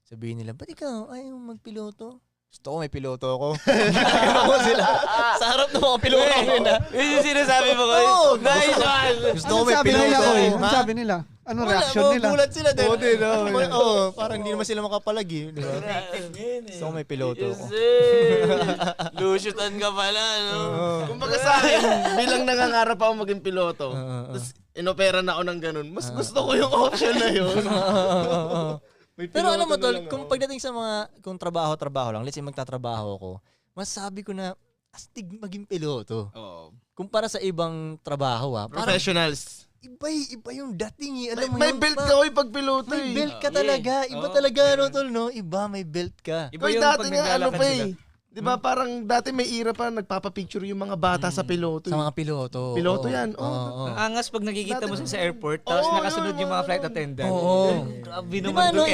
Sabihin nila, ba't ikaw ayaw magpiloto? Gusto ko may piloto ako. Ginagawa ko sila. Sa harap ng mga piloto ko yun ha. Yun yung sinasabi mo ko. Nice one! Gusto ko Ano may sabi piloto nila, ako. Koy? Ha? Ano sabi nila? Ano Wala, reaction nila? Gulat sila din. Oo, din, oo. Oo, parang hindi naman sila makapalag eh. Di ba? Gusto ko may piloto ako. Lusyutan ka pala, no? Kumbaga sa akin, bilang nangangarap ako maging piloto, tapos inopera na ako ng ganun, mas gusto ko yung option na yun. May Pero alam mo piloto na tol, lang kung ako. pagdating sa mga, kung trabaho lang, let's say magtatrabaho ako, masasabi ko na, astig maging piloto. Oo. Kumpara sa ibang trabaho parang Professionals. iba yung dating eh. Alam mo May yun, belt pa- ka oy pag piloto May eh. belt ka talaga. Iba talaga ano tol no? Iba may belt ka. Iba Koy, yung dati pag nga ano naglalakad pa sila. eh. Di ba parang dati may era pa nagpapapicture yung mga bata sa piloto. Sa eh. mga piloto. Piloto oo. yan, oo. Oo. Ang angas pag nakikita mo siya sa airport, tapos Oo, nakasunod yun, yung mga flight attendant. Oo. Grabe Di naman ba, no? doon.